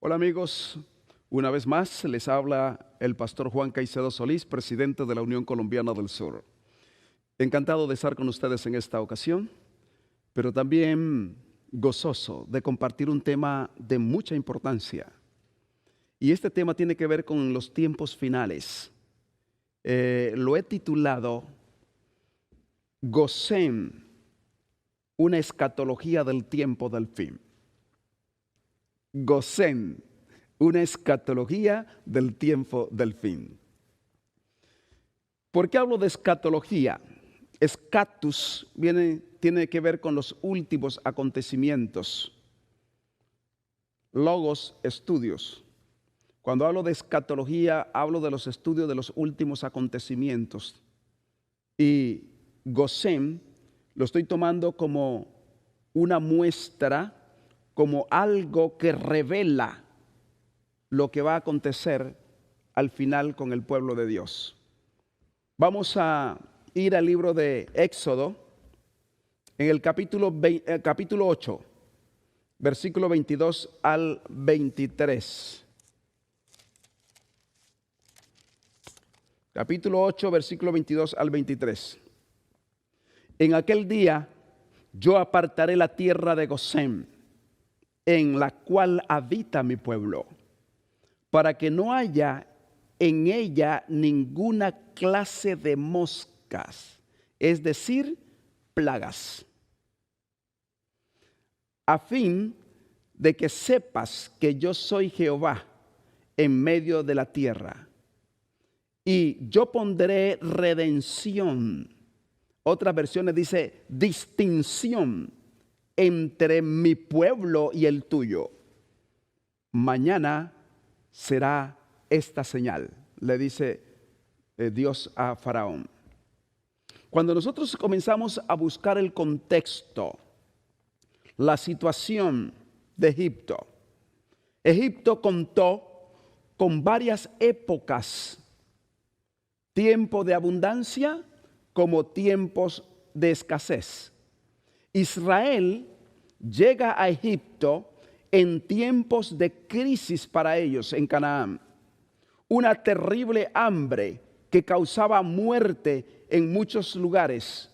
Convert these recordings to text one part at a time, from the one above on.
Hola amigos, una vez más les habla el pastor Juan Caicedo Solís, presidente de la Unión Colombiana del Sur. Encantado de estar con ustedes en esta ocasión, pero también gozoso de compartir un tema de mucha importancia. Y este tema tiene que ver con los tiempos finales. Lo he titulado Gosén, una escatología del tiempo del fin. Gosén, una escatología del tiempo del fin. ¿Por qué hablo de escatología? Escatus tiene que ver con los últimos acontecimientos. Logos, estudios. Cuando hablo de escatología, hablo de los estudios de los últimos acontecimientos. Y Gosén lo estoy tomando como una muestra, como algo que revela lo que va a acontecer al final con el pueblo de Dios. Vamos a ir al libro de Éxodo, en el capítulo 8, versículo 22 al 23. Capítulo 8, versículo 22 al 23. En aquel día yo apartaré la tierra de Gosén, en la cual habita mi pueblo, para que no haya en ella ninguna clase de moscas, es decir, plagas, a fin de que sepas que yo soy Jehová en medio de la tierra, y yo pondré redención. Otras versiones dice distinción entre mi pueblo y el tuyo. Mañana será esta señal, le dice Dios a Faraón. Cuando nosotros comenzamos a buscar el contexto, la situación de Egipto, Egipto contó con varias épocas, tiempo de abundancia como tiempos de escasez. Israel llega a Egipto en tiempos de crisis para ellos en Canaán. Una terrible hambre que causaba muerte en muchos lugares.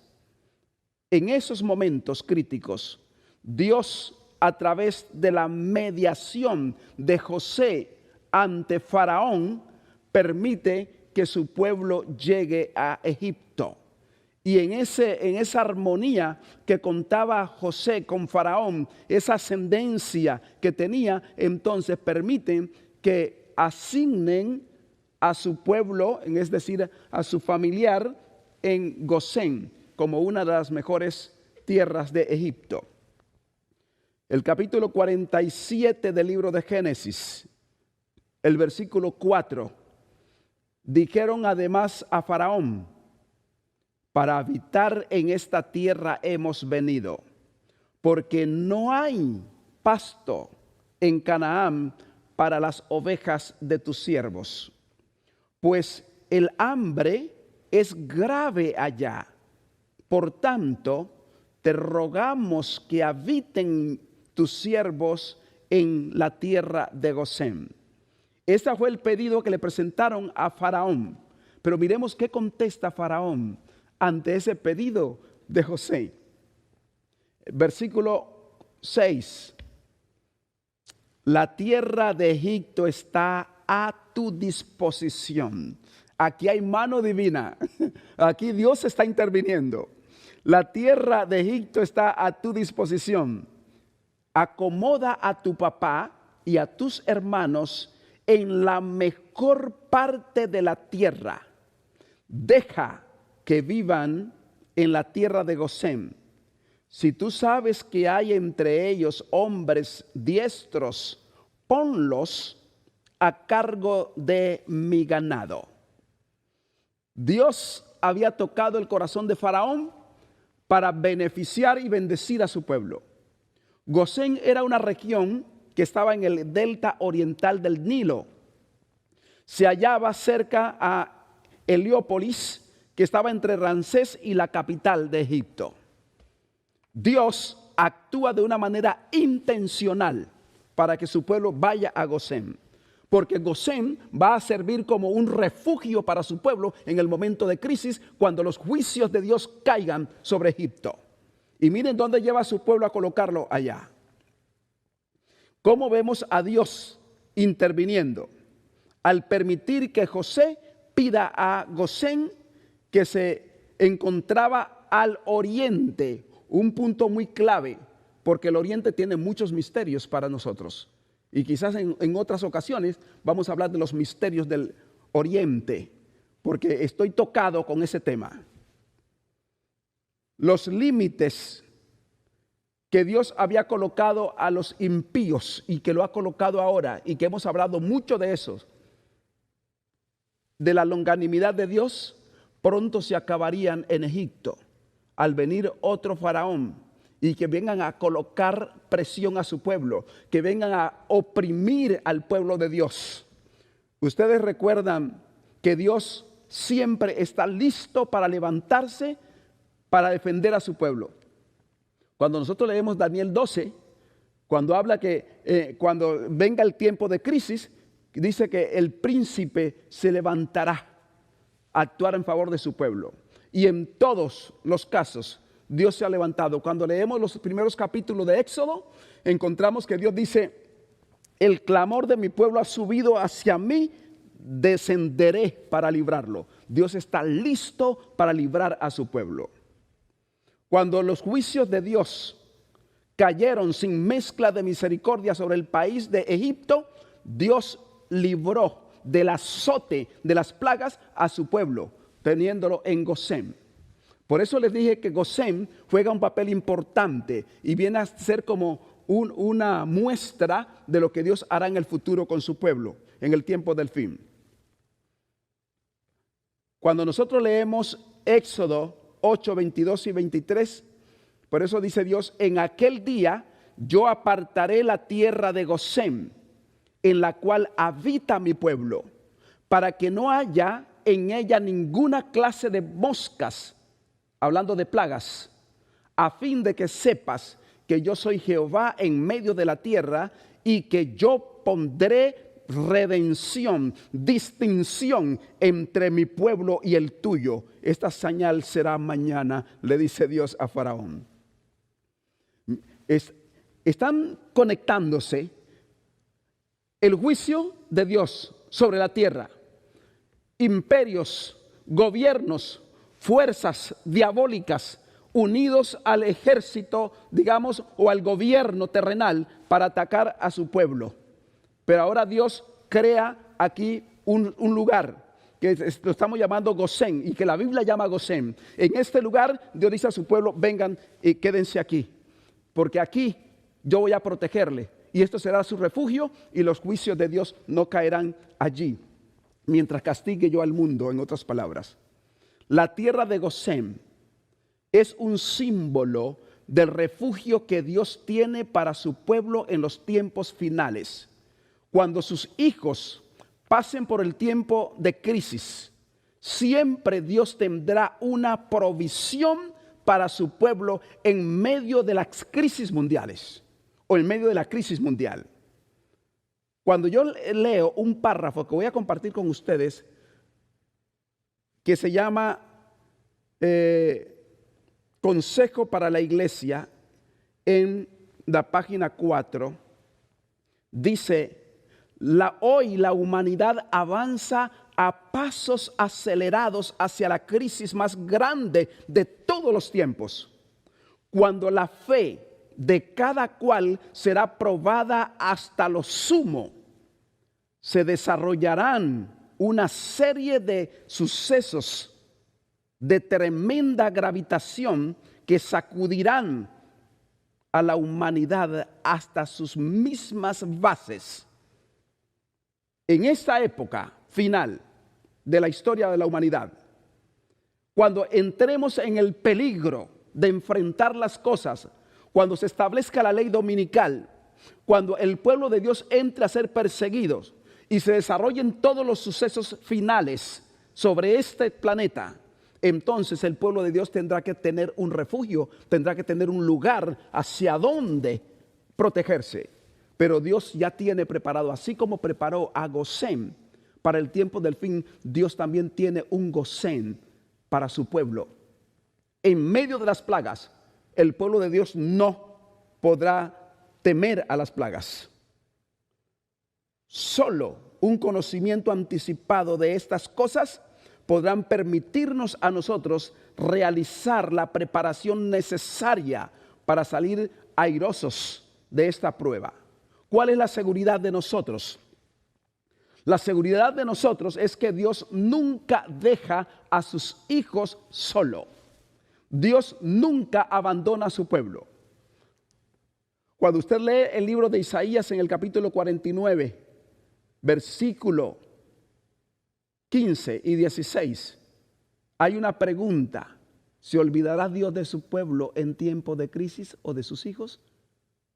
En esos momentos críticos, Dios, a través de la mediación de José ante Faraón, permite que su pueblo llegue a Egipto. Y en esa armonía que contaba José con Faraón, esa ascendencia que tenía, entonces permiten que asignen a su pueblo, es decir, a su familiar en Gosén, como una de las mejores tierras de Egipto. El capítulo 47 del libro de Génesis, el versículo 4, dijeron además a Faraón: para habitar en esta tierra hemos venido, porque no hay pasto en Canaán para las ovejas de tus siervos, pues el hambre es grave allá. Por tanto, te rogamos que habiten tus siervos en la tierra de Gosén. Este fue el pedido que le presentaron a Faraón. Pero miremos qué contesta Faraón ante ese pedido de José. Versículo 6. La tierra de Egipto está a tu disposición. Aquí hay mano divina. Aquí Dios está interviniendo. La tierra de Egipto está a tu disposición. Acomoda a tu papá y a tus hermanos en la mejor parte de la tierra. Deja que vivan en la tierra de Gosén. Si tú sabes que hay entre ellos hombres diestros, ponlos a cargo de mi ganado. Dios había tocado el corazón de Faraón para beneficiar y bendecir a su pueblo. Gosén era una región que estaba en el delta oriental del Nilo. Se hallaba cerca a Heliópolis, que estaba entre Ramsés y la capital de Egipto. Dios actúa de una manera intencional para que su pueblo vaya a Gosén. Porque Gosén va a servir como un refugio para su pueblo en el momento de crisis, cuando los juicios de Dios caigan sobre Egipto. Y miren dónde lleva a su pueblo a colocarlo allá. ¿Cómo vemos a Dios interviniendo? Al permitir que José pida a Gosén, que se encontraba al oriente, un punto muy clave, porque el oriente tiene muchos misterios para nosotros. Y quizás en otras ocasiones vamos a hablar de los misterios del oriente, porque estoy tocado con ese tema. Los límites que Dios había colocado a los impíos y que lo ha colocado ahora, y que hemos hablado mucho de eso, de la longanimidad de Dios, pronto se acabarían en Egipto al venir otro faraón y que vengan a colocar presión a su pueblo, que vengan a oprimir al pueblo de Dios. Ustedes recuerdan que Dios siempre está listo para levantarse para defender a su pueblo. Cuando nosotros leemos Daniel 12, cuando habla que cuando venga el tiempo de crisis, dice que el príncipe se levantará a actuar en favor de su pueblo. Y en todos los casos Dios se ha levantado. Cuando leemos los primeros capítulos de Éxodo, encontramos que Dios dice: el clamor de mi pueblo ha subido hacia mí, descenderé para librarlo. Dios está listo para librar a su pueblo. Cuando los juicios de Dios cayeron sin mezcla de misericordia sobre el país de Egipto, Dios libró del azote de las plagas a su pueblo, teniéndolo en Gosén. Por eso les dije que Gosén juega un papel importante y viene a ser como una muestra de lo que Dios hará en el futuro con su pueblo, en el tiempo del fin. Cuando nosotros leemos Éxodo 8, 22 y 23, por eso dice Dios: en aquel día yo apartaré la tierra de Gosén, en la cual habita mi pueblo, para que no haya en ella ninguna clase de moscas, hablando de plagas, a fin de que sepas que yo soy Jehová en medio de la tierra, y que yo pondré redención, distinción entre mi pueblo y el tuyo. Esta señal será mañana, le dice Dios a Faraón. Están conectándose el juicio de Dios sobre la tierra, imperios, gobiernos, fuerzas diabólicas unidos al ejército, digamos, o al gobierno terrenal para atacar a su pueblo. Pero ahora Dios crea aquí un lugar que lo estamos llamando Gosén, y que la Biblia llama Gosén. En este lugar Dios dice a su pueblo: vengan y quédense aquí, porque aquí yo voy a protegerle, y esto será su refugio, y los juicios de Dios no caerán allí, mientras castigue yo al mundo. En otras palabras, la tierra de Gosén es un símbolo del refugio que Dios tiene para su pueblo en los tiempos finales. Cuando sus hijos pasen por el tiempo de crisis, siempre Dios tendrá una provisión para su pueblo en medio de las crisis mundiales, o en medio de la crisis mundial. Cuando yo leo un párrafo que voy a compartir con ustedes, que se llama Consejo para la Iglesia, en la página 4, dice: hoy la humanidad avanza a pasos acelerados hacia la crisis más grande de todos los tiempos, cuando la fe de cada cual será probada hasta lo sumo. Se desarrollarán una serie de sucesos de tremenda gravitación que sacudirán a la humanidad hasta sus mismas bases. En esta época final de la historia de la humanidad, cuando entremos en el peligro de enfrentar las cosas, cuando se establezca la ley dominical, cuando el pueblo de Dios entre a ser perseguidos y se desarrollen todos los sucesos finales sobre este planeta, entonces el pueblo de Dios tendrá que tener un refugio, tendrá que tener un lugar hacia donde protegerse. Pero Dios ya tiene preparado, así como preparó a Gosén para el tiempo del fin, Dios también tiene un Gosén para su pueblo. En medio de las plagas, el pueblo de Dios no podrá temer a las plagas. Solo un conocimiento anticipado de estas cosas podrán permitirnos a nosotros realizar la preparación necesaria para salir airosos de esta prueba. ¿Cuál es la seguridad de nosotros? La seguridad de nosotros es que Dios nunca deja a sus hijos solo. Dios nunca abandona a su pueblo. Cuando usted lee el libro de Isaías en el capítulo 49, versículo 15 y 16, hay una pregunta: ¿se olvidará Dios de su pueblo en tiempo de crisis o de sus hijos?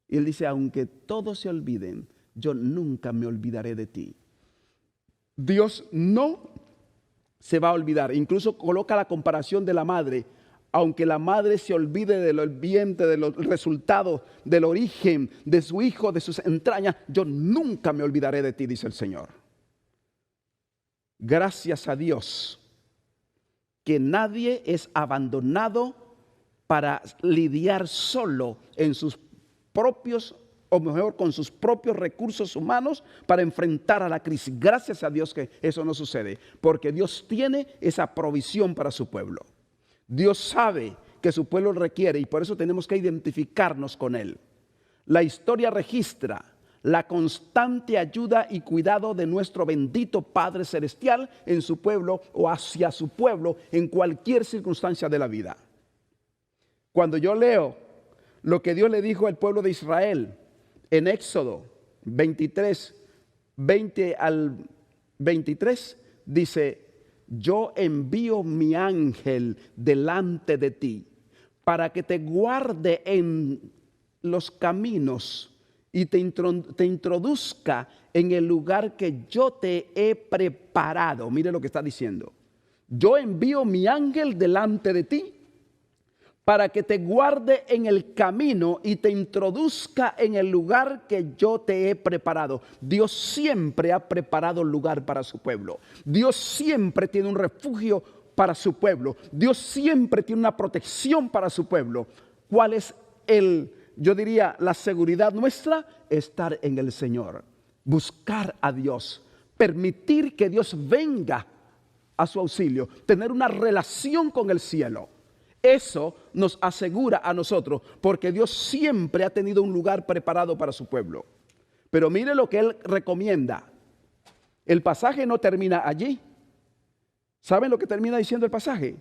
Y él dice: aunque todos se olviden, yo nunca me olvidaré de ti. Dios no se va a olvidar. Incluso coloca la comparación de la madre. Aunque la madre se olvide del vientre, del resultado, del origen de su hijo, de sus entrañas, yo nunca me olvidaré de ti, dice el Señor. Gracias a Dios que nadie es abandonado para lidiar solo en sus propios, o mejor, con sus propios recursos humanos para enfrentar a la crisis. Gracias a Dios que eso no sucede, porque Dios tiene esa provisión para su pueblo. Dios sabe que su pueblo requiere y por eso tenemos que identificarnos con Él. La historia registra la constante ayuda y cuidado de nuestro bendito Padre Celestial en su pueblo o hacia su pueblo en cualquier circunstancia de la vida. Cuando yo leo lo que Dios le dijo al pueblo de Israel en Éxodo 23, 20 al 23, dice: yo envío mi ángel delante de ti para que te guarde en los caminos y te introduzca en el lugar que yo te he preparado. Mire lo que está diciendo. Yo envío mi ángel delante de ti para que te guarde en el camino y te introduzca en el lugar que yo te he preparado. Dios siempre ha preparado lugar para su pueblo. Dios siempre tiene un refugio para su pueblo. Dios siempre tiene una protección para su pueblo. ¿Cuál es yo diría, la seguridad nuestra? Estar en el Señor, buscar a Dios, permitir que Dios venga a su auxilio, tener una relación con el cielo. Eso nos asegura a nosotros, porque Dios siempre ha tenido un lugar preparado para su pueblo. Pero mire lo que Él recomienda. El pasaje no termina allí. ¿Saben lo que termina diciendo el pasaje?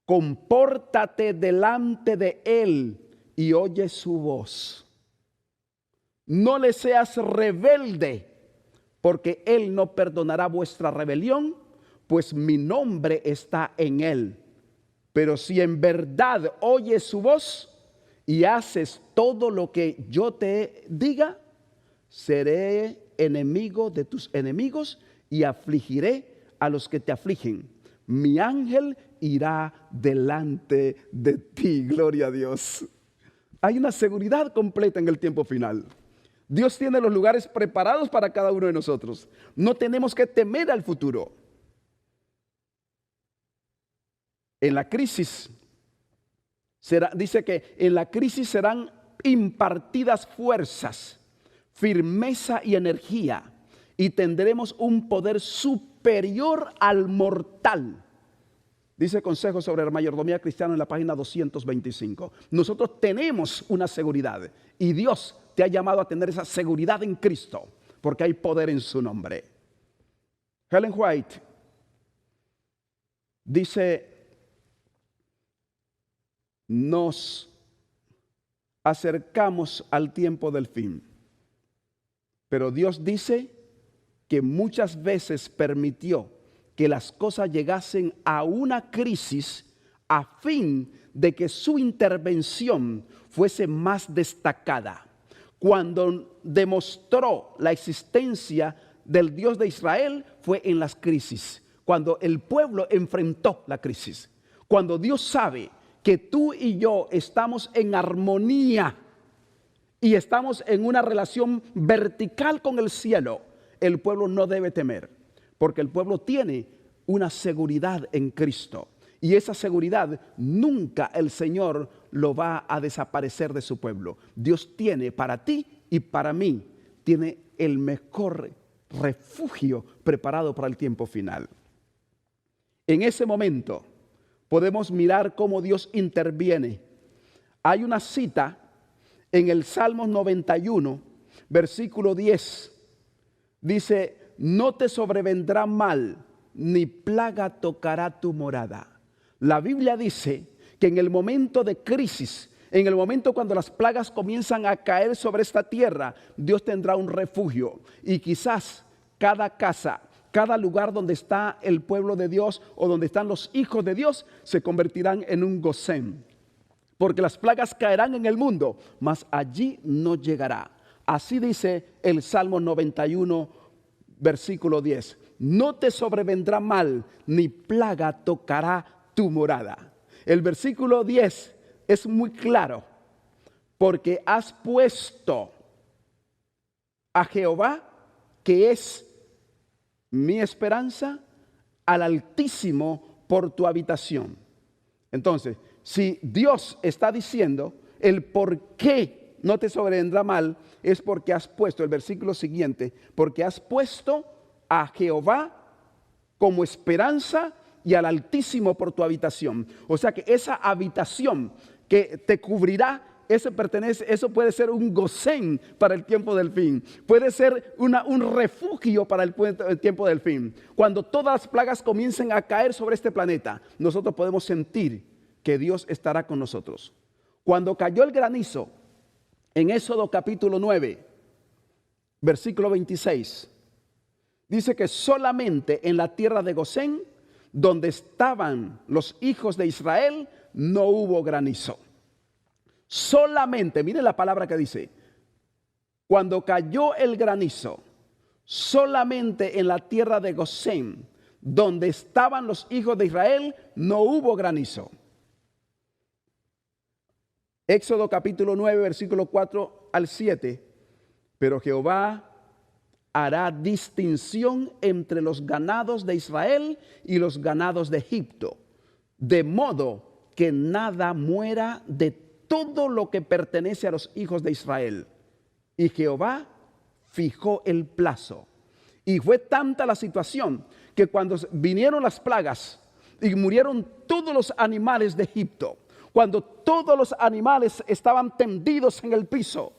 Compórtate delante de Él y oye su voz. No le seas rebelde, porque Él no perdonará vuestra rebelión, pues mi nombre está en Él. Pero si en verdad oyes su voz y haces todo lo que yo te diga, seré enemigo de tus enemigos y afligiré a los que te afligen. Mi ángel irá delante de ti. Gloria a Dios. Hay una seguridad completa en el tiempo final. Dios tiene los lugares preparados para cada uno de nosotros. No tenemos que temer al futuro. En la crisis, dice que en la crisis serán impartidas fuerzas, firmeza y energía, y tendremos un poder superior al mortal. Dice Consejo sobre la Mayordomía Cristiana en la página 225. Nosotros tenemos una seguridad y Dios te ha llamado a tener esa seguridad en Cristo, porque hay poder en su nombre. Ellen White dice: nos acercamos al tiempo del fin, pero Dios dice que muchas veces permitió que las cosas llegasen a una crisis a fin de que su intervención fuese más destacada. Cuando demostró la existencia del Dios de Israel fue en las crisis, cuando el pueblo enfrentó la crisis, cuando Dios sabe que tú y yo estamos en armonía y estamos en una relación vertical con el cielo, el pueblo no debe temer, porque el pueblo tiene una seguridad en Cristo. Y esa seguridad nunca el Señor lo va a desaparecer de su pueblo. Dios tiene para ti y para mí, tiene el mejor refugio preparado para el tiempo final. En ese momento podemos mirar cómo Dios interviene. Hay una cita en el Salmo 91, versículo 10. Dice, no te sobrevendrá mal, ni plaga tocará tu morada. La Biblia dice que en el momento de crisis, en el momento cuando las plagas comienzan a caer sobre esta tierra, Dios tendrá un refugio. Y quizás cada casa, cada lugar donde está el pueblo de Dios o donde están los hijos de Dios, se convertirán en un Gosén. Porque las plagas caerán en el mundo, mas allí no llegará. Así dice el Salmo 91, versículo 10. No te sobrevendrá mal, ni plaga tocará tu morada. El versículo 10 es muy claro, porque has puesto a Jehová, que es mi esperanza, al Altísimo por tu habitación. Entonces, si Dios está diciendo el por qué no te sobrevendrá mal, es porque has puesto, el versículo siguiente, porque has puesto a Jehová como esperanza y al Altísimo por tu habitación. O sea que esa habitación que te cubrirá, eso puede ser un Gosén para el tiempo del fin. Puede ser un refugio para el tiempo del fin. Cuando todas las plagas comiencen a caer sobre este planeta, nosotros podemos sentir que Dios estará con nosotros. Cuando cayó el granizo, en Éxodo capítulo 9, versículo 26, dice que solamente en la tierra de Gosén, donde estaban los hijos de Israel, no hubo granizo. Solamente, mire la palabra que dice, cuando cayó el granizo, solamente en la tierra de Gosén, donde estaban los hijos de Israel, no hubo granizo. Éxodo capítulo 9, versículo 4 al 7. Pero Jehová hará distinción entre los ganados de Israel y los ganados de Egipto, de modo que nada muera de todo lo que pertenece a los hijos de Israel. Y Jehová fijó el plazo. Y fue tanta la situación que cuando vinieron las plagas y murieron todos los animales de Egipto, cuando todos los animales estaban tendidos en el piso,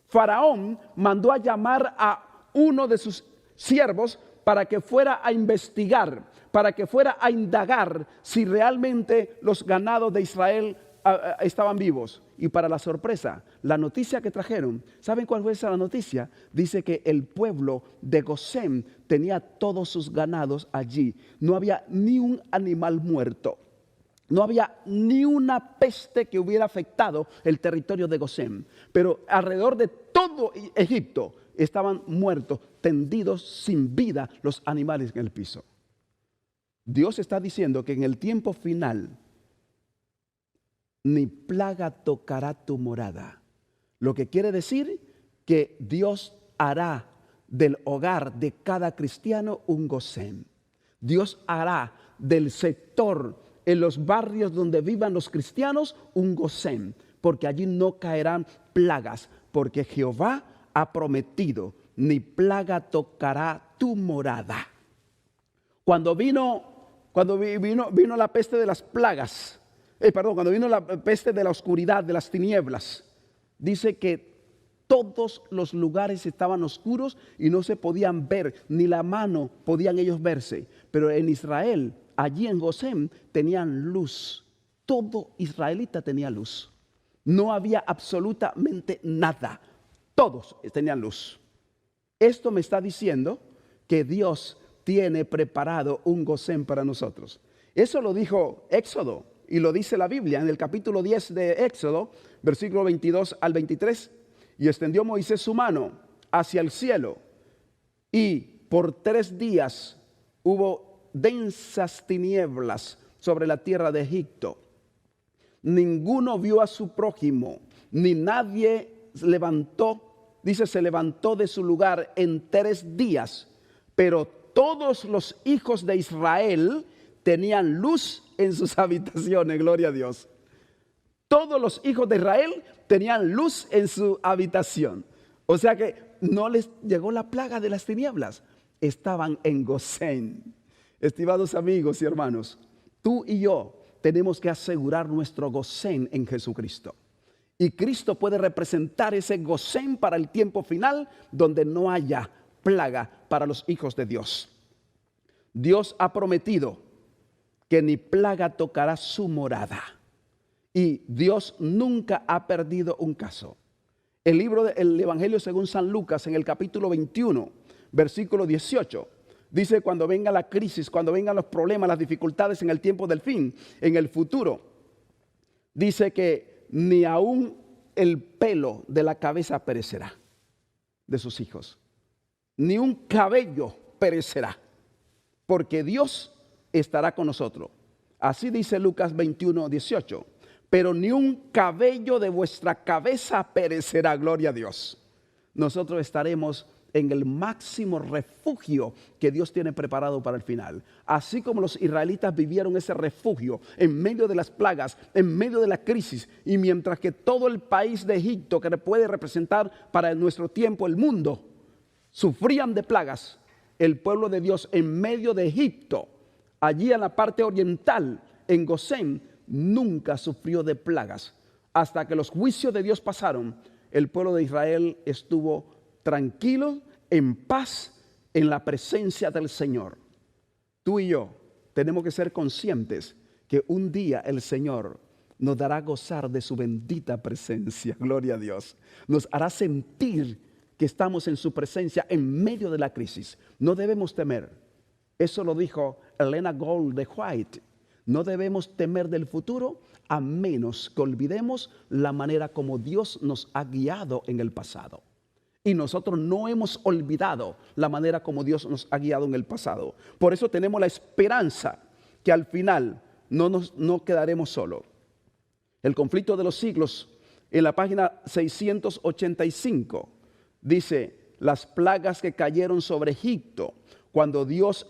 Faraón mandó a llamar a uno de sus siervos para que fuera a investigar, para que fuera a indagar si realmente los ganados de Israel estaban vivos. Y para la sorpresa, la noticia que trajeron, ¿saben cuál fue esa noticia? Dice que el pueblo de Gosén tenía todos sus ganados allí. No había ni un animal muerto. No había ni una peste que hubiera afectado el territorio de Gosén. Pero alrededor de todo Egipto estaban muertos, tendidos sin vida los animales en el piso. Dios está diciendo que en el tiempo final ni plaga tocará tu morada. Lo que quiere decir que Dios hará del hogar de cada cristiano un Gosén. Dios hará del sector en los barrios donde vivan los cristianos un Gosén, porque allí no caerán plagas, porque Jehová ha prometido, ni plaga tocará tu morada. Cuando vino la peste de las plagas, cuando vino la peste de la oscuridad, de las tinieblas, dice que todos los lugares estaban oscuros y no se podían ver, ni la mano podían ellos verse. Pero en Israel, allí en Gosén, tenían luz. Todo israelita tenía luz. No había absolutamente nada. Todos tenían luz. Esto me está diciendo que Dios tiene preparado un Gosén para nosotros. Eso lo dijo Éxodo y lo dice la Biblia en el capítulo 10 de Éxodo, versículo 22 al 23. Y extendió Moisés su mano hacia el cielo y por 3 días hubo densas tinieblas sobre la tierra de Egipto. Ninguno vio a su prójimo, ni nadie levantó, dice, se levantó de su lugar en 3 días, pero todos los hijos de Israel tenían luz en sus habitaciones, gloria a Dios. Todos los hijos de Israel tenían luz en su habitación. O sea que no les llegó la plaga de las tinieblas. Estaban en Gosén. Estimados amigos y hermanos, tú y yo tenemos que asegurar nuestro Gosén en Jesucristo. Y Cristo puede representar ese Gosén para el tiempo final, donde no haya plaga para los hijos de Dios. Dios ha prometido que ni plaga tocará su morada. Y Dios nunca ha perdido un caso. El libro del Evangelio según San Lucas, en el capítulo 21, versículo 18, dice: cuando venga la crisis, cuando vengan los problemas, las dificultades en el tiempo del fin, en el futuro, dice que ni aún el pelo de la cabeza perecerá de sus hijos, ni un cabello perecerá, porque Dios estará con nosotros. Así dice Lucas 21, 18. Pero ni un cabello de vuestra cabeza perecerá, gloria a Dios. Nosotros estaremos en el máximo refugio que Dios tiene preparado para el final. Así como los israelitas vivieron ese refugio en medio de las plagas, en medio de la crisis, y mientras que todo el país de Egipto, que puede representar para nuestro tiempo el mundo, sufrían de plagas, el pueblo de Dios en medio de Egipto, allí en la parte oriental, en Gosén, nunca sufrió de plagas. Hasta que los juicios de Dios pasaron, el pueblo de Israel estuvo tranquilo, en paz, en la presencia del Señor. Tú y yo tenemos que ser conscientes que un día el Señor nos dará gozar de su bendita presencia, gloria a Dios. Nos hará sentir que estamos en su presencia en medio de la crisis. No debemos temer. Eso lo dijo Elena Gold de White. No debemos temer del futuro a menos que olvidemos la manera como Dios nos ha guiado en el pasado. Y nosotros no hemos olvidado la manera como Dios nos ha guiado en el pasado. Por eso tenemos la esperanza que al final no quedaremos solos. El conflicto de los siglos, en la página 685, dice: las plagas que cayeron sobre Egipto cuando Dios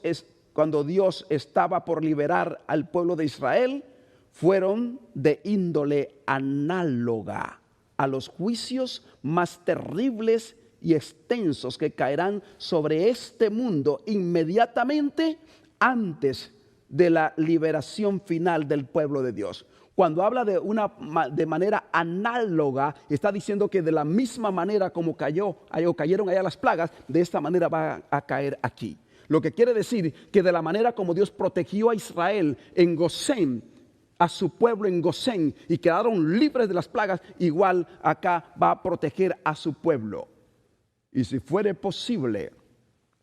estaba por liberar al pueblo de Israel, fueron de índole análoga a los juicios más terribles y extensos que caerán sobre este mundo inmediatamente antes de la liberación final del pueblo de Dios. Cuando habla de manera análoga, está diciendo que de la misma manera como cayeron allá las plagas, de esta manera va a caer aquí. Lo que quiere decir que de la manera como Dios protegió a Israel en Gosén, a su pueblo en Gosén, y quedaron libres de las plagas, igual acá va a proteger a su pueblo. Y si fuere posible,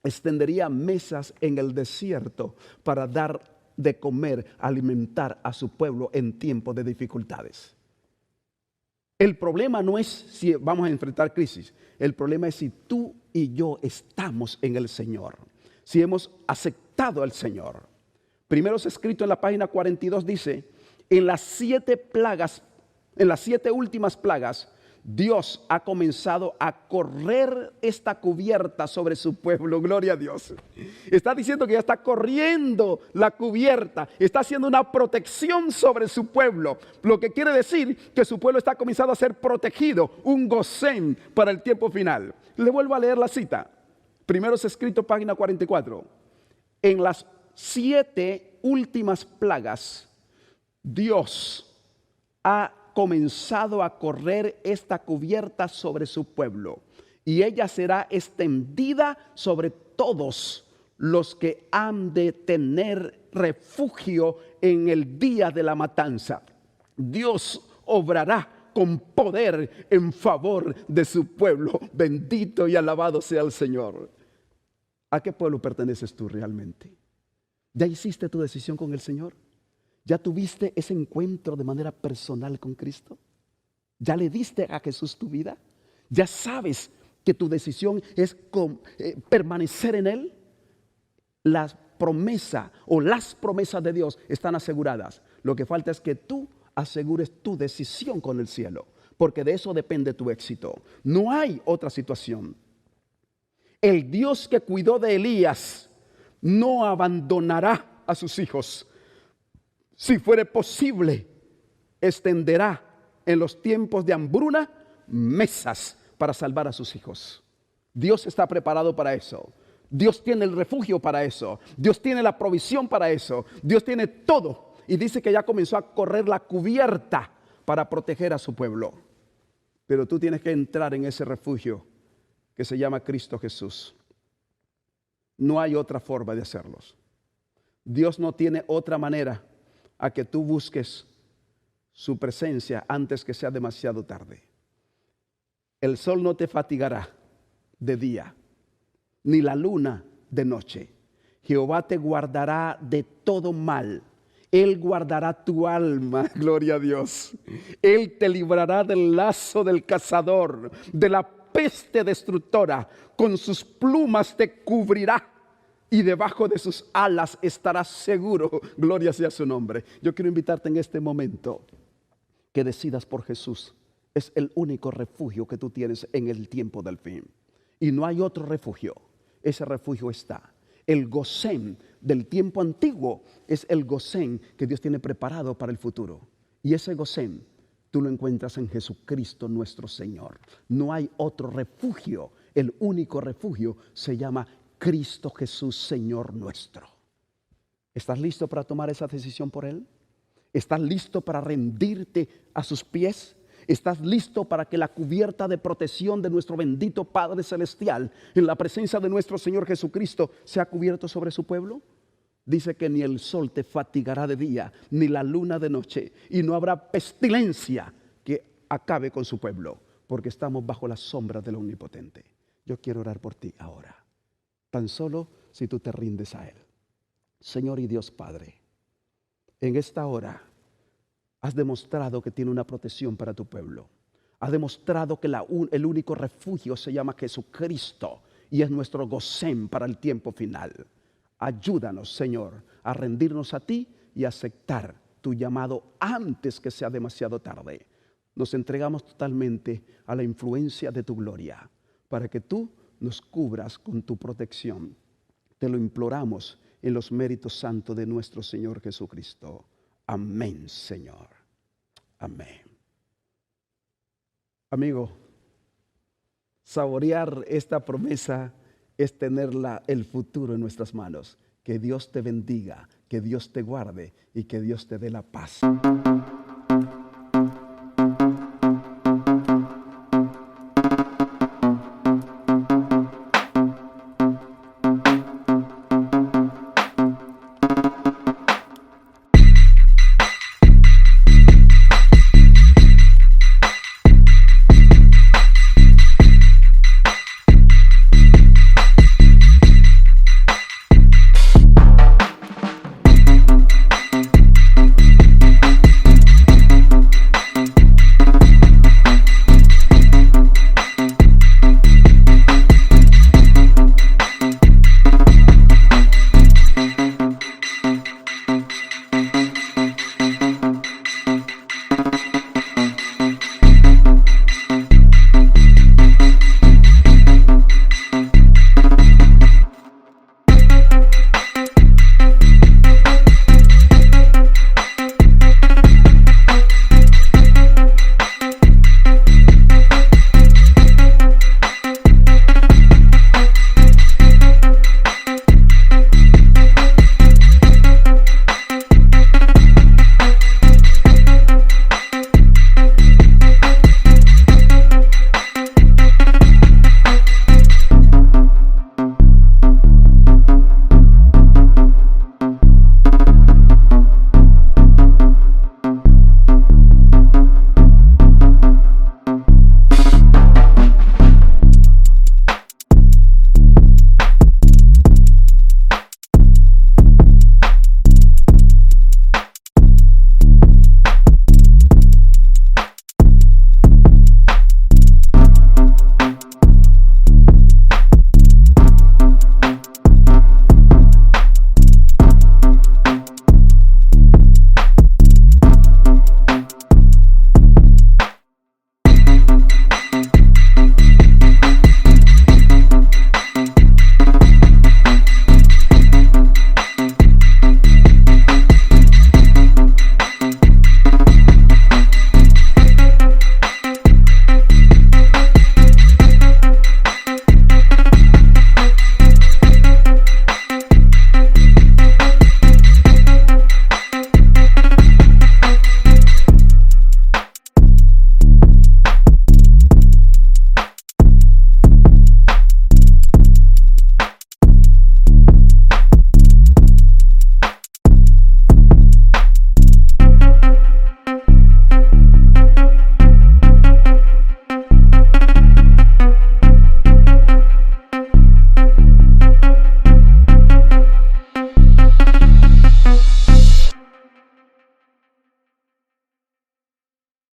extendería mesas en el desierto para dar de comer, alimentar a su pueblo en tiempos de dificultades. El problema no es si vamos a enfrentar crisis. El problema es si tú y yo estamos en el Señor, si hemos aceptado al Señor. Primero es escrito en la página 42, dice: en las 7 plagas, en las 7 últimas plagas, Dios ha comenzado a correr esta cubierta sobre su pueblo. Gloria a Dios. Está diciendo que ya está corriendo la cubierta, está haciendo una protección sobre su pueblo, lo que quiere decir que su pueblo está comenzando a ser protegido, un Gosén para el tiempo final. Le vuelvo a leer la cita. Primero es escrito, página 44. En las 7 últimas plagas, Dios ha comenzado a correr esta cubierta sobre su pueblo, y ella será extendida sobre todos los que han de tener refugio en el día de la matanza. Dios obrará con poder en favor de su pueblo. Bendito y alabado sea el Señor. ¿A qué pueblo perteneces tú realmente? ¿Ya hiciste tu decisión con el Señor? ¿Ya tuviste ese encuentro de manera personal con Cristo? ¿Ya le diste a Jesús tu vida? ¿Ya sabes que tu decisión es permanecer en Él? La promesa o las promesas de Dios están aseguradas. Lo que falta es que tú asegures tu decisión con el cielo. porque de eso depende tu éxito. No hay otra situación. El Dios que cuidó de Elías no abandonará a sus hijos. Si fuere posible, extenderá en los tiempos de hambruna mesas para salvar a sus hijos. Dios está preparado para eso. Dios tiene el refugio para eso. Dios tiene la provisión para eso. Dios tiene todo. Y dice que ya comenzó a correr la cubierta para proteger a su pueblo. Pero tú tienes que entrar en ese refugio que se llama Cristo Jesús. No hay otra forma de hacerlos. Dios no tiene otra manera a que tú busques su presencia antes que sea demasiado tarde. El sol no te fatigará de día, ni la luna de noche. Jehová te guardará de todo mal. Él guardará tu alma, gloria a Dios. Él te librará del lazo del cazador, de la peste destructora. Con sus plumas te cubrirá y debajo de sus alas estarás seguro. Gloria sea su nombre. Yo quiero invitarte en este momento que decidas por Jesús. Es el único refugio que tú tienes en el tiempo del fin. Y no hay otro refugio. Ese refugio está. El Gosén del tiempo antiguo es el Gosén que Dios tiene preparado para el futuro. Y ese Gosén tú lo encuentras en Jesucristo nuestro Señor. No hay otro refugio. El único refugio se llama Cristo Jesús, Señor nuestro. ¿Estás listo para tomar esa decisión por Él? ¿Estás listo para rendirte a sus pies? ¿Estás listo para que la cubierta de protección de nuestro bendito Padre Celestial en la presencia de nuestro Señor Jesucristo sea cubierto sobre su pueblo? Dice que ni el sol te fatigará de día, ni la luna de noche, y no habrá pestilencia que acabe con su pueblo, porque estamos bajo la sombra del Omnipotente. Yo quiero orar por ti ahora, tan solo si tú te rindes a Él. Señor y Dios Padre, en esta hora has demostrado que tiene una protección para tu pueblo. Has demostrado que el único refugio se llama Jesucristo y es nuestro Gosén para el tiempo final. Ayúdanos, Señor, a rendirnos a ti y aceptar tu llamado antes que sea demasiado tarde. Nos entregamos totalmente a la influencia de tu gloria para que tú nos cubras con tu protección. Te lo imploramos en los méritos santos de nuestro Señor Jesucristo. Amén, Señor. Amén. Amigo, saborear esta promesa es tener el futuro en nuestras manos. Que Dios te bendiga, que Dios te guarde y que Dios te dé la paz.